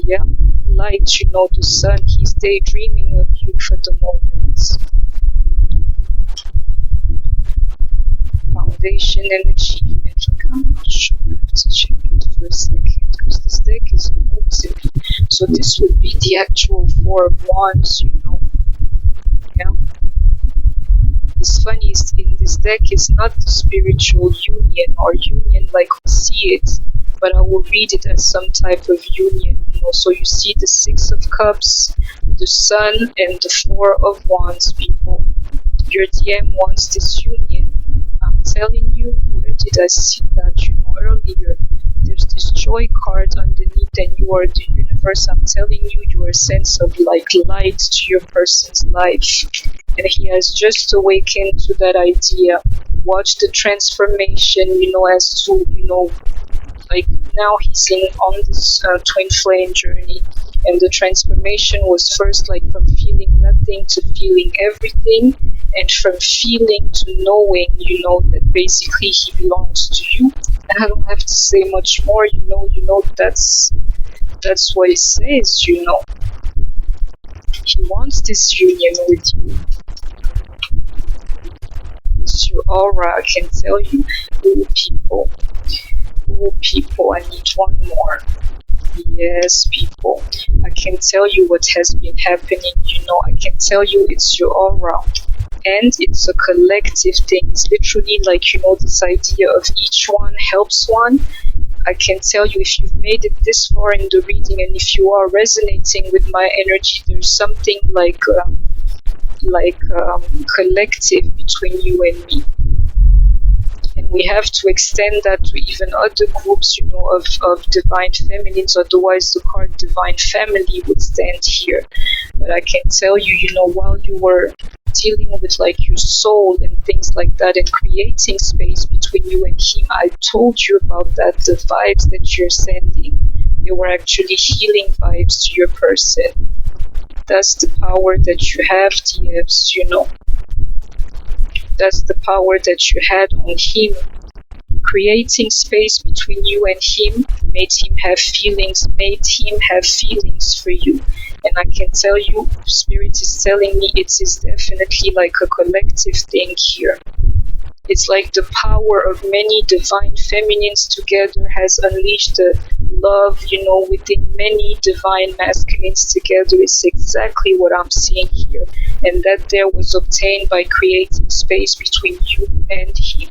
Yeah, light, the sun, he's daydreaming of you for the moment. Foundation and achievement, like I'm not sure, I have to check it for a second, because this deck is emotive. So this would be the actual Four of Wands, Yeah. It's funny, in this deck is not the spiritual union or union like we see it, but I will read it as some type of union, So you see the Six of Cups, the Sun, and the Four of Wands, people. Your DM wants this union. I'm telling you, where did I see that, earlier? There's this joy card underneath, and you are the universe. I'm telling you, you are a sense of like light to your person's life. And he has just awakened to that idea. Watch the transformation, as to, like now he's on this twin flame journey. And the transformation was first like from feeling nothing to feeling everything. And from feeling to knowing, that basically he belongs to you. And I don't have to say much more, that's what it says, He wants this union with you. It's your aura, I can tell you. People, I need one more. Yes, people. I can tell you what has been happening, I can tell you it's your aura. And it's a collective thing. It's literally like, this idea of each one helps one. I can tell you, if you've made it this far in the reading, and if you are resonating with my energy, there's something like collective between you and me. And we have to extend that to even other groups, of divine feminines. Otherwise, the card divine family would stand here. But I can tell you, while you were dealing with like your soul and things like that, and creating space between you and him, I told you about that. The vibes that you're sending, they were actually healing vibes to your person. That's the power that you have, DFs, That's the power that you had on him. Creating space between you and him, made him have feelings for you. And I can tell you, Spirit is telling me it is definitely like a collective thing here. It's like the power of many divine feminines together has unleashed the love, within many divine masculines together. Is exactly what I'm seeing here. And that there was obtained by creating space between you and him.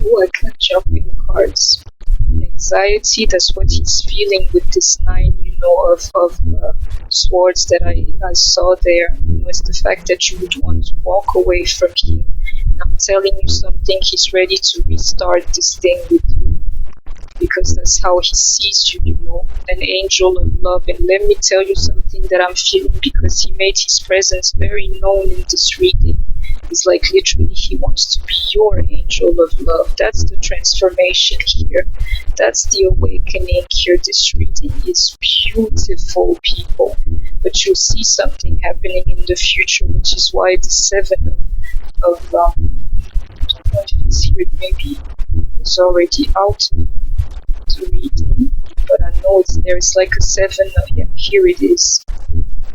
Oh, I can't jump in cards. Anxiety, that's what he's feeling with this 9, of swords that I saw there. It's the fact that you would want to walk away from him. And I'm telling you something, he's ready to restart this thing with you. Because that's how he sees you, an angel of love. And let me tell you something that I'm feeling, because he made his presence very known in this reading. It's like literally he wants to be your angel of love. That's the transformation here. That's the awakening here. This reading is beautiful, people. But you'll see something happening in the future, which is why the 7 of I don't know if it's here, it maybe it's already out the reading, but I know it's there. It's like a 7 of, yeah, here it is.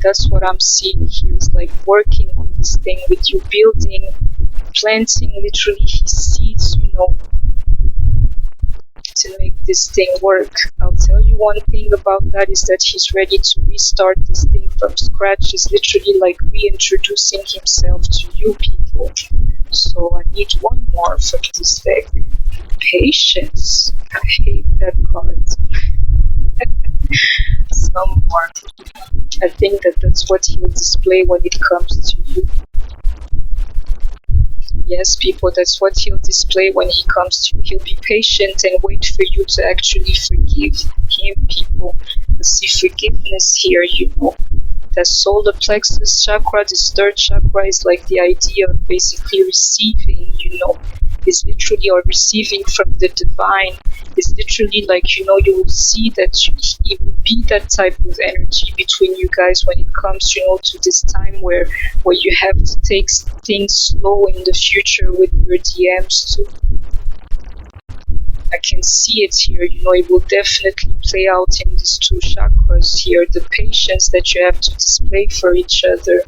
That's what I'm seeing here. It's like working on this thing with you, building, planting literally his seeds, to make this thing work. I'll tell you one thing about that is that he's ready to restart this thing from scratch. He's literally like reintroducing himself to you people. So I need one more from this deck. Patience. I hate that card. Some more. I think that's what he will display when it comes to you. Yes, people, that's what he'll display when he comes to you. He'll be patient and wait for you to actually forgive him, people. I see forgiveness here, That solar plexus chakra, this third chakra, is like the idea of basically receiving, is literally, or receiving from the divine. It's literally like, you will see that it will be that type of energy between you guys when it comes, to this time where you have to take things slow in the future with your DMs too. I can see it here, it will definitely play out in these 2 chakras here. The patience that you have to display for each other.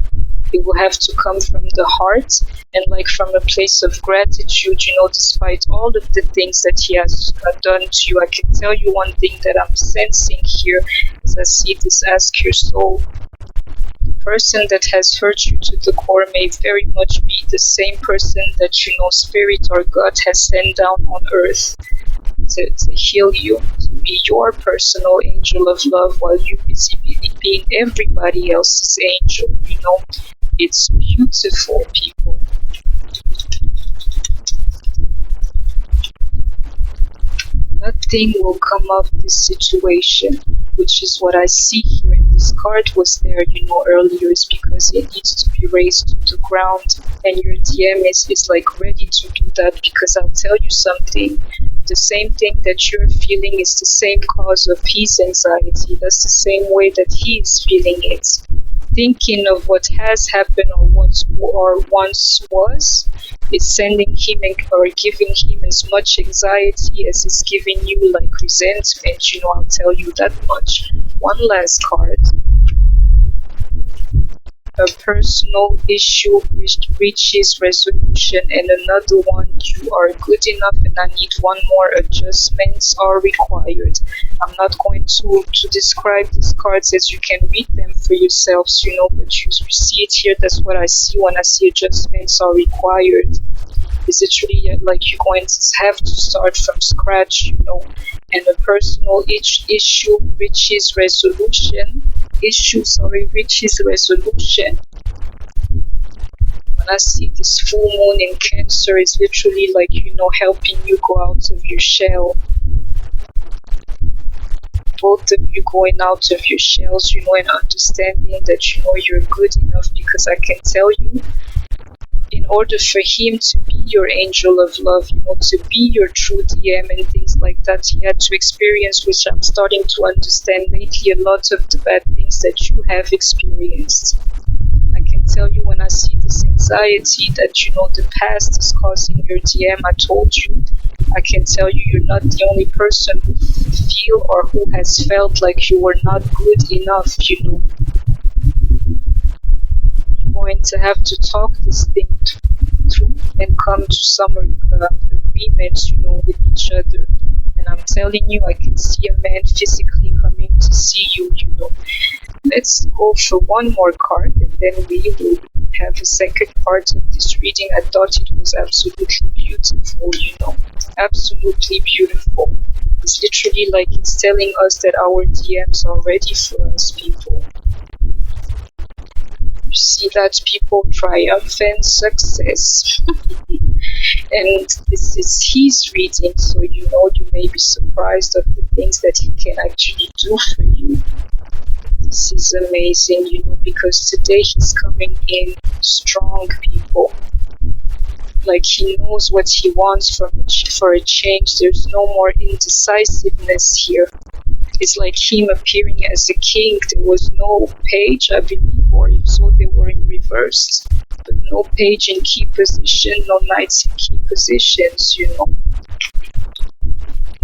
It will have to come from the heart and like from a place of gratitude, despite all of the things that he has done to you. I can tell you one thing that I'm sensing here as I see this ask your soul. The person that has hurt you to the core may very much be the same person that, Spirit or God has sent down on earth to heal you, to be your personal angel of love while you busy being everybody else's angel, It's beautiful, people. Nothing will come of this situation, which is what I see here in this card was there, earlier, is because it needs to be raised to the ground, and your DM is like ready to do that, because I'll tell you something. The same thing that you're feeling is the same cause of his anxiety. That's the same way that he is feeling it. Thinking of what has happened or once was is sending him or giving him as much anxiety as it's giving you like resentment. I'll tell you that much. One last card. A personal issue which reaches resolution, and another one, you are good enough and I need one more, adjustments are required. I'm not going to describe these cards, as you can read them for yourselves, but you see it here. That's what I see when I see adjustments are required. It's literally like you're going to have to start from scratch, and a personal issue reaches resolution. Reaches resolution. When I see this full moon in Cancer, it's literally like, helping you go out of your shell. Both of you going out of your shells, and understanding that, you're good enough, because I can tell you, in order for him to be your angel of love, to be your true DM and things like that, he had to experience, which I'm starting to understand lately, a lot of the bad things that you have experienced. I can tell you, when I see this anxiety that, the past is causing your DM, I told you, I can tell you, you're not the only person who feel or who has felt like you were not good enough, You're going to have to talk this thing through and come to some agreements, with each other. And I'm telling you, I can see a man physically coming to see you, Let's go for one more card, and then we will have a second part of this reading. I thought it was absolutely beautiful, Absolutely beautiful. It's literally like it's telling us that our DMs are ready for us, people. You see that, people? Triumphant success. And this is his reading, so you may be surprised of the things that he can actually do for you. This is amazing, because today he's coming in strong, people. Like he knows what he wants for a change. There's no more indecisiveness here. It's like him appearing as a king. There was no page, I believe, or if so, they were in reverse. But no page in key position, no knights in key positions,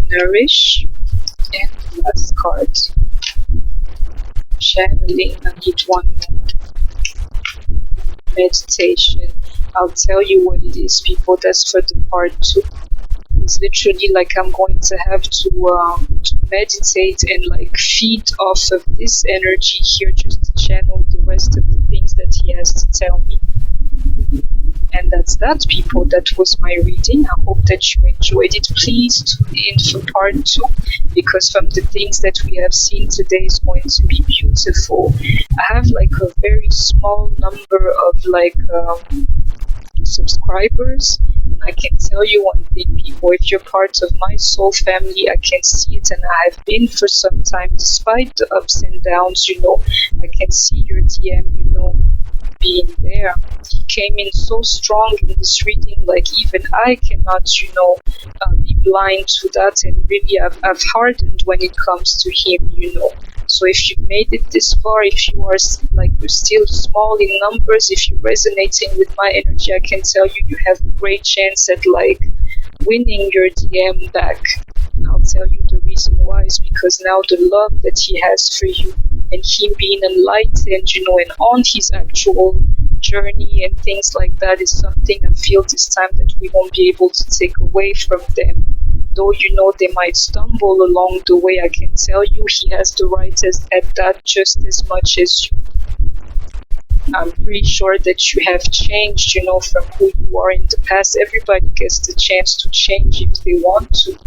Nourish. And last card. Channeling, I need one more. Meditation. I'll tell you what it is, people. That's for the part 2. It's literally like I'm going to have to meditate and like feed off of this energy here, just to channel the rest of the things that he has to tell me. And that's that, people. That was my reading. I hope that you enjoyed it. Please tune in for part 2, because from the things that we have seen today is going to be beautiful. I have like a very small number of subscribers, and I can tell you one thing, people. If you're part of my soul family, I can see it, and I have been for some time. Despite the ups and downs, I can see your DM, being there. He came in so strong in this reading, like even I cannot, be blind to that, and really I've hardened when it comes to him, So if you've made it this far, if you are we're still small in numbers, if you're resonating with my energy, I can tell you, you have a great chance at winning your DM back. And I'll tell you the reason why is because now the love that he has for you, and him being enlightened, and on his actual journey and things like that, is something I feel this time that we won't be able to take away from them. Though, they might stumble along the way, I can tell you he has the right at that just as much as you. I'm pretty sure that you have changed, from who you are in the past. Everybody gets the chance to change if they want to.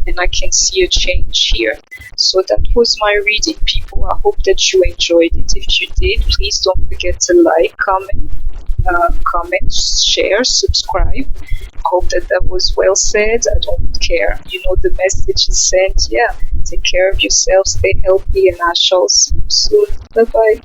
And I can see a change here. So that was my reading, people. I hope that you enjoyed it. If you did, please don't forget to like, comment, share, subscribe. I hope that was well said. I don't care. The message is sent. Yeah, take care of yourself, stay healthy, and I shall see you soon. Bye-bye.